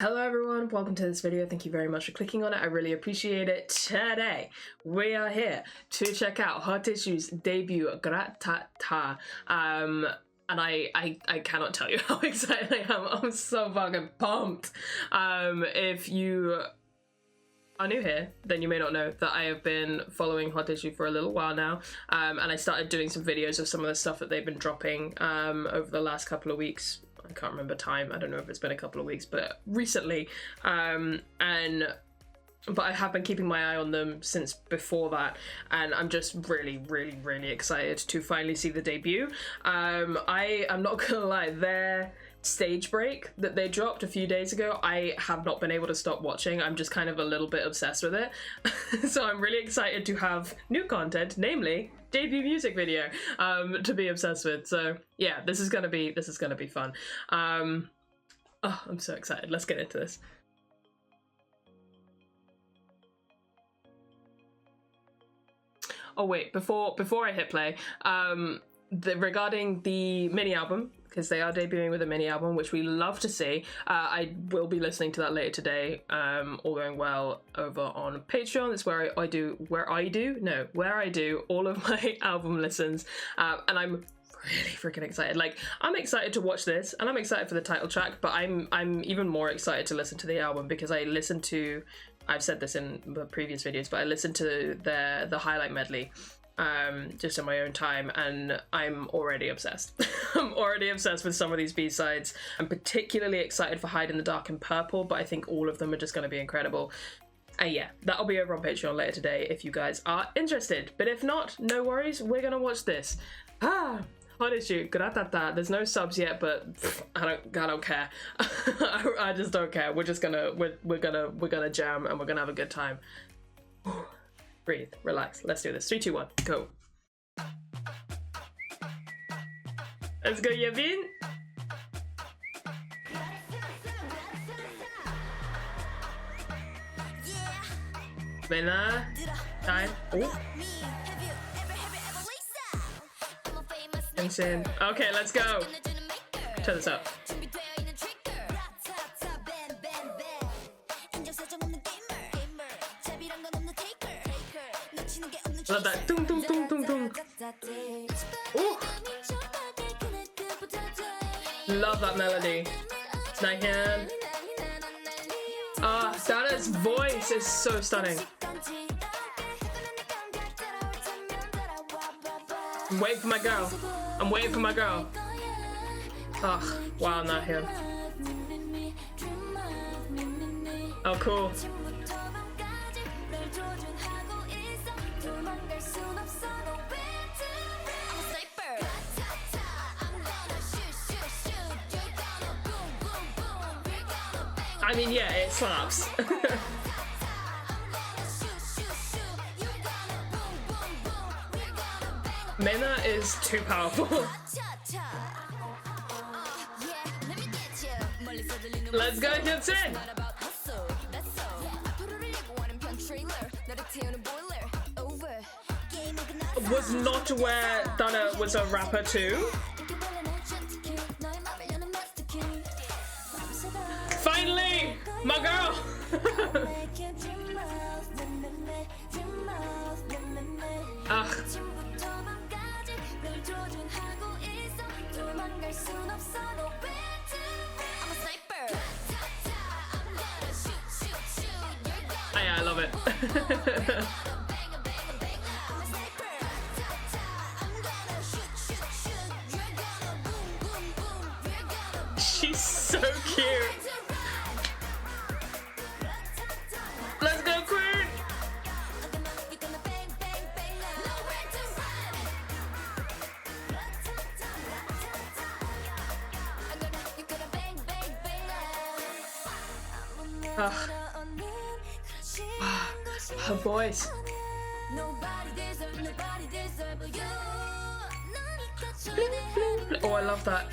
Hello everyone, welcome to this video. Thank you very much for clicking on it. I really appreciate it. Today we are here to check out Hot Issue's debut, GRATATA. And I cannot tell you how excited I am. I'm so fucking pumped. If you are new here, then you may not know that I have been following Hot Issue for a little while now, and I started doing some videos of some of the stuff that they've been dropping over the last couple of weeks. I can't remember time. I don't know if it's been a couple of weeks, but recently. But I have been keeping my eye on them since before that, and I'm just really excited to finally see the debut. I'm not gonna lie, their stage break that they dropped a few days ago, I have not been able to stop watching. I'm just kind of a little bit obsessed with it. So I'm really excited to have new content, namely debut music video, to be obsessed with. So yeah, this is gonna be fun. Oh, I'm so excited. Let's get into this. Oh wait, before I hit play, regarding the mini album, because they are debuting with a mini album, which we love to see. I will be listening to that later today, all going well, over on Patreon. It's where I do all of my album listens, and I'm really freaking excited. Like, I'm excited to watch this, and I'm excited for the title track, but I'm even more excited to listen to the album, because I listened to, I've said this in the previous videos, but I listened to the highlight medley just in my own time, and I'm already obsessed. I'm already obsessed with some of these B-sides. I'm particularly excited for Hide in the Dark and Purple, but I think all of them are just going to be incredible. And yeah, that'll be over on Patreon later today if you guys are interested. But if not, no worries, we're gonna watch this. Hot Issue, GRATATA. There's no subs yet, but I don't care. I just don't care. We're gonna jam, and we're gonna have a good time. Breathe, relax. Let's do this. 3, 2, 1, go. Let's go, Yeovil. Bella, time. Oh. Insane. Okay, let's go. Turn this up. Love that. Tung, tung, tung, tung, tung. Ooh. Love that melody. Nahyun. Dada's voice is so stunning. I'm waiting for my girl. I'm waiting for my girl. Oh, wow, Nahyun. Oh, cool. I mean, yeah, it slaps. Mena is too powerful. Let's go, Hyunsin! Was not aware Dana was a rapper too. Finally! My girl! Ugh. Oh, yeah, I love it. She's so cute. Let's go, Queen! Her voice. Oh, I love that.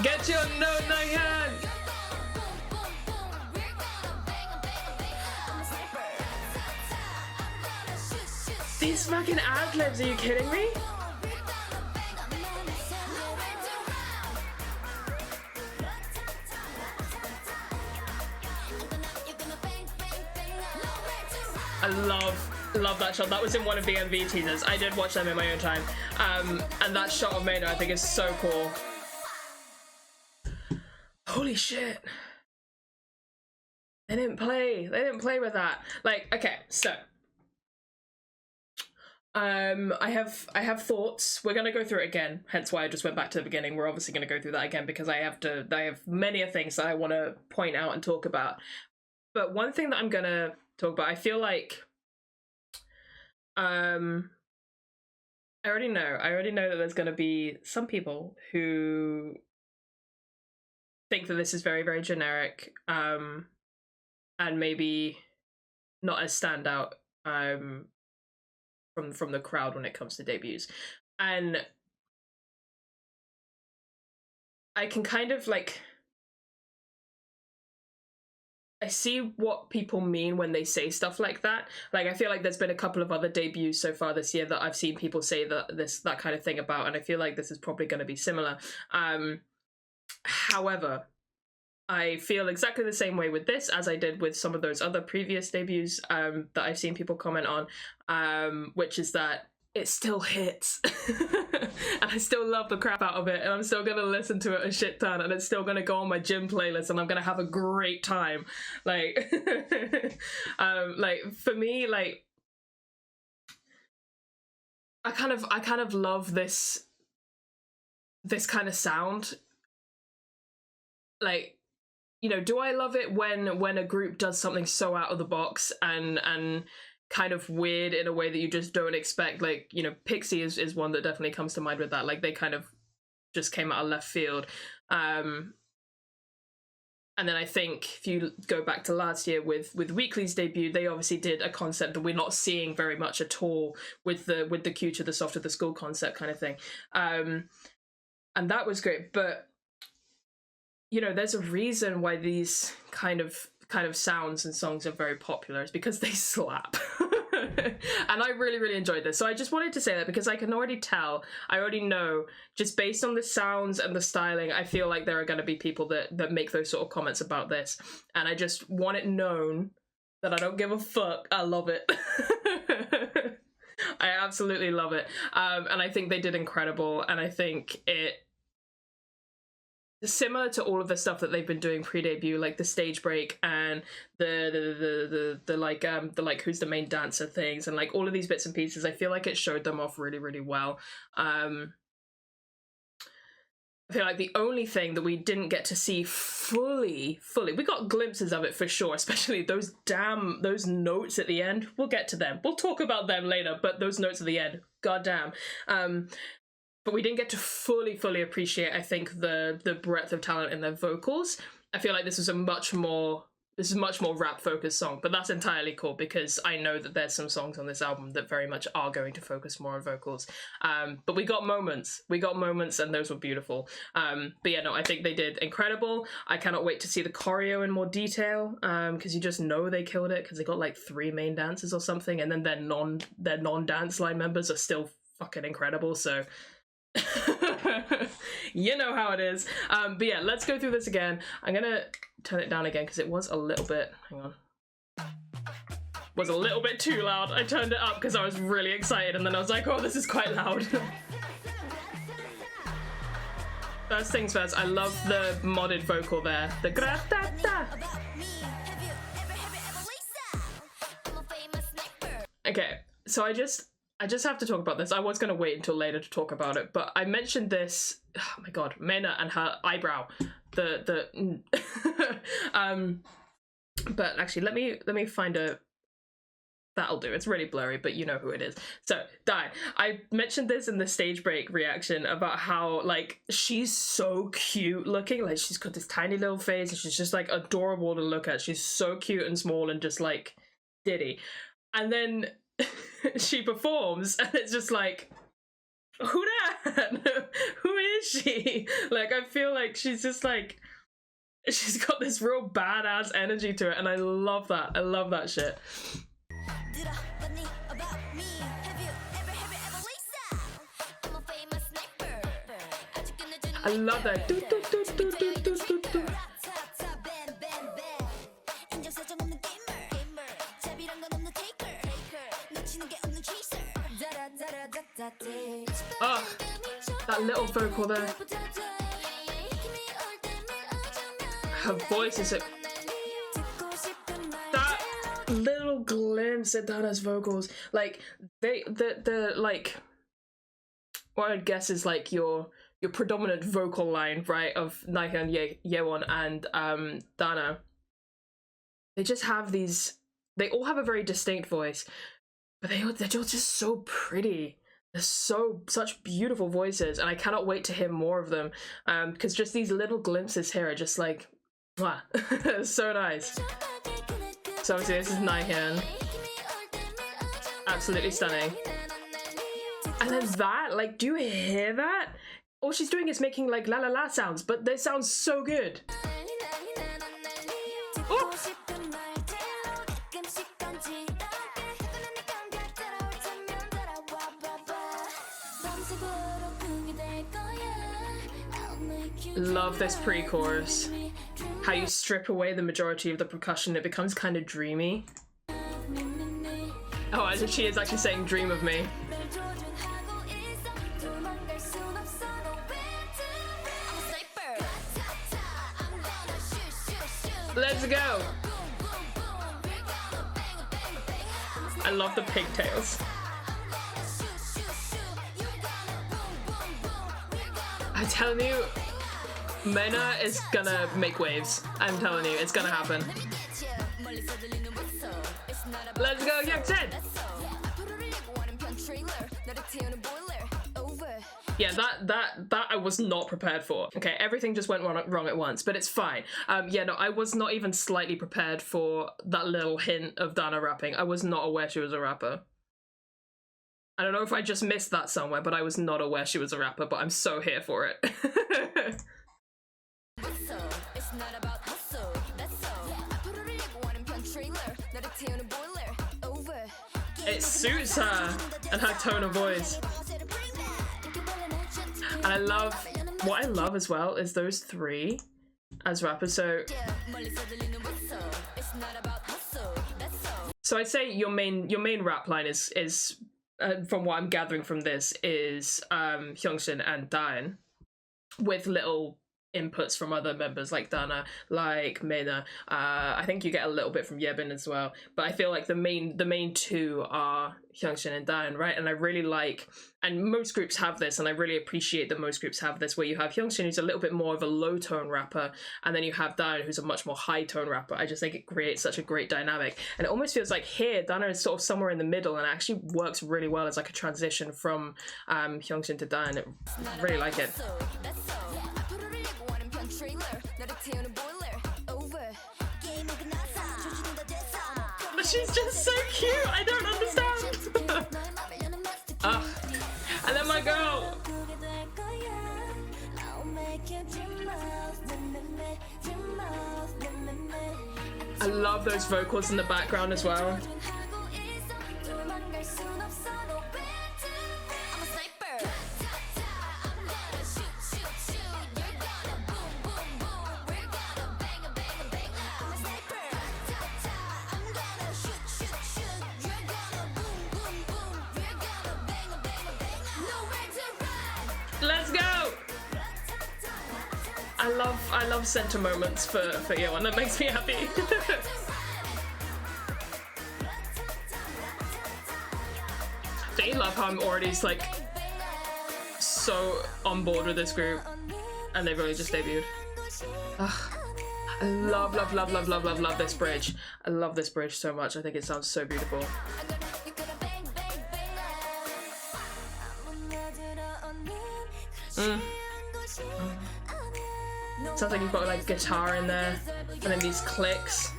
Get your no Nahyun! These fucking ad libs, are you kidding me? I love that shot. That was in one of the MV teasers. I did watch them in my own time. And that shot of Maynard I think is so cool. Holy shit. They didn't play with that. Like, okay, so I have thoughts. We're gonna go through it again, hence why I just went back to the beginning. We're obviously gonna go through that again because I have many things that I want to point out and talk about. But one thing that I'm gonna talk about, I feel like I already know that there's gonna be some people who think that this is very, very generic, and maybe not as standout from the crowd when it comes to debuts. And I can kind of like, I see what people mean when they say stuff like that. Like, I feel like there's been a couple of other debuts so far this year that I've seen people say that kind of thing about, and I feel like this is probably going to be similar. However, I feel exactly the same way with this as I did with some of those other previous debuts that I've seen people comment on, which is that it still hits. And I still love the crap out of it, and I'm still gonna listen to it a shit ton, and it's still gonna go on my gym playlist, and I'm gonna have a great time. Like, like for me, like I kind of love this kind of sound. Like, you know, do I love it when a group does something so out of the box and kind of weird in a way that you just don't expect? Like, you know, Pixie is one that definitely comes to mind with that. Like, they kind of just came out of left field. And then I think if you go back to last year with Weekly's debut, they obviously did a concept that we're not seeing very much at all with the Q to the soft of the school concept kind of thing. And that was great, but you know, there's a reason why these kind of sounds and songs are very popular. It's because they slap. And I really, really enjoyed this. So I just wanted to say that because I can already tell, I already know, just based on the sounds and the styling, I feel like there are going to be people that make those sort of comments about this. And I just want it known that I don't give a fuck. I love it. I absolutely love it. And I think they did incredible. And I think it, similar to all of the stuff that they've been doing pre-debut, like the stage break and the like who's the main dancer things, and like all of these bits and pieces, I feel like it showed them off really, really well. I feel like the only thing that we didn't get to see fully, we got glimpses of it for sure, especially those notes at the end. We'll get to them. We'll talk about them later, but those notes at the end, goddamn. But we didn't get to fully appreciate, I think, the breadth of talent in their vocals. I feel like this is a much more rap focused song, but that's entirely cool because I know that there's some songs on this album that very much are going to focus more on vocals. But we got moments, and those were beautiful. But yeah, no, I think they did incredible. I cannot wait to see the choreo in more detail, because you just know they killed it because they got like 3 main dancers or something, and then their non-dance line members are still fucking incredible. So you know how it is. But yeah, let's go through this again. I'm gonna turn it down again because it was a little bit, hang on, was a little bit too loud. I turned it up because I was really excited, and then I was like, oh, this is quite loud. First things first, I love the modded vocal there, the gratata. Okay, so I just have to talk about this. I was going to wait until later to talk about it, but I mentioned this, oh my god, Mena and her eyebrow. But actually, let me find a, that'll do. It's really blurry, but you know who it is. So, I mentioned this in the stage break reaction about how, like, she's so cute looking. Like, she's got this tiny little face, and she's just, like, adorable to look at. She's so cute and small and just, like, Diddy. And then she performs, and it's just like, who that? Who is she? Like, I feel like she's just like, she's got this real badass energy to it, and I love that. I love that shit. I love that. Do, do, do, do, do, do, do, do. that little vocal there. Her voice is that little glimpse at Dana's vocals. Like the like what I guess is like your predominant vocal line, right, of Nahyun, Yeowon, and Dana. They just have these. They all have a very distinct voice, but they're all just so pretty. They're such beautiful voices, and I cannot wait to hear more of them. Because just these little glimpses here are just like, wow, so nice. So obviously this is Nahyun, absolutely stunning. And then that, like, do you hear that? All she's doing is making like la la la sounds, but they sound so good. Oh! Love this pre-chorus. How you strip away the majority of the percussion, it becomes kind of dreamy. Oh, and she is actually saying dream of me. Let's go! I love the pigtails. I'm telling you, Mena is gonna make waves. I'm telling you, it's gonna happen. Let's go, Yaksen! Yeah, that I was not prepared for. Okay, everything just went wrong at once, but it's fine. Yeah, no, I was not even slightly prepared for that little hint of Dana rapping. I was not aware she was a rapper. I don't know if I just missed that somewhere, but I was not aware she was a rapper, but I'm so here for it. It suits her and her tone of voice. And I love, what I love as well is those three as rappers. So I'd say your main rap line is from what I'm gathering from this is Hyungshin and Dain, with little inputs from other members like Dana, like Mena. I think you get a little bit from Yeovil as well, but I feel like the main two are Hyungshin and Dain, right? And I really like, and most groups have this, and I really appreciate that most groups have this, where you have Hyungshin, who's a little bit more of a low tone rapper, and then you have Dain, who's a much more high tone rapper. I just think it creates such a great dynamic, and it almost feels like here Dana is sort of somewhere in the middle, and it actually works really well as like a transition from Hyungshin to Dain. I really like it. But she's just so cute, I don't understand. And then my girl. I love those vocals in the background as well. Let's go! I love center moments for Yeowon. That makes me happy. Don't you love how I'm already like so on board with this group, and they've only just debuted. Ugh. I love this bridge. I love this bridge so much. I think it sounds so beautiful. Sounds like you've got like guitar in there, and then these clicks.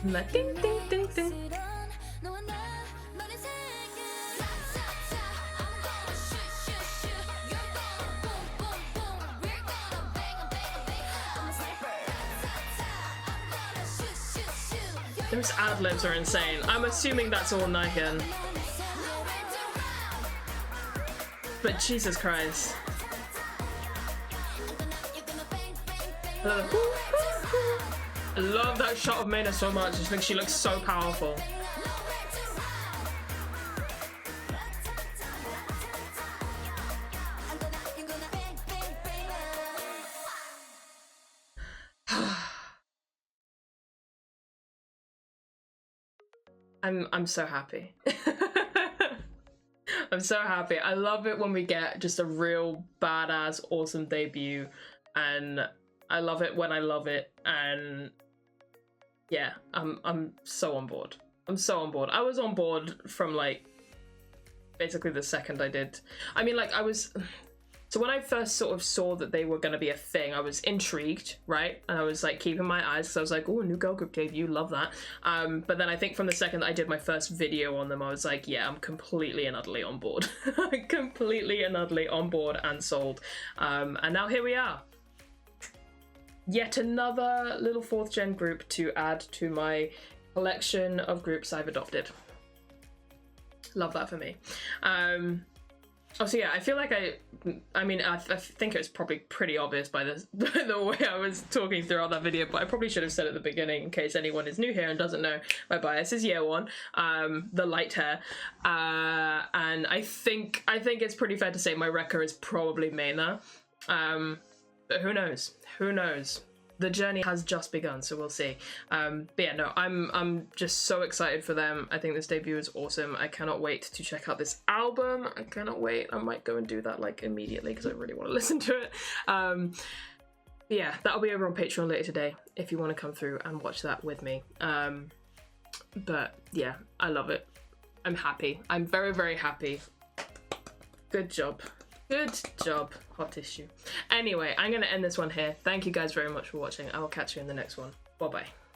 And like ding ding ding ding. Those ad-libs are insane. I'm assuming that's all Nahyun. But Jesus Christ. I love that shot of Mena so much. I just think she looks so powerful. I'm so happy. I'm so happy. I love it when we get just a real badass, awesome debut, and I love it when I love it, and yeah, I'm so on board. I'm so on board. I was on board from like basically the second I did. I mean, like so when I first sort of saw that they were going to be a thing, I was intrigued, right? And I was like keeping my eyes, because I was like, oh, new girl group debut, love that. But then I think from the second that I did my first video on them, I was like, yeah, I'm completely and utterly on board. Completely and utterly on board and sold. And now here we are. Yet another little 4th gen group to add to my collection of groups I've adopted. Love that for me. Oh, so yeah, I feel like I mean, I think it was probably pretty obvious by the way I was talking throughout that video, but I probably should have said at the beginning in case anyone is new here and doesn't know. My bias is year 1, the light hair, and I think it's pretty fair to say my wrecker is probably Maina, but who knows? Who knows? The journey has just begun, so we'll see. But yeah, no, I'm just so excited for them. I think this debut is awesome. I cannot wait to check out this album. I cannot wait. I might go and do that like immediately because I really want to listen to it. But yeah, that'll be over on Patreon later today if you want to come through and watch that with me. But yeah, I love it. I'm happy. I'm very, very happy. Good job. Good job, hot tissue. Anyway, I'm going to end this one here. Thank you guys very much for watching. I will catch you in the next one. Bye-bye.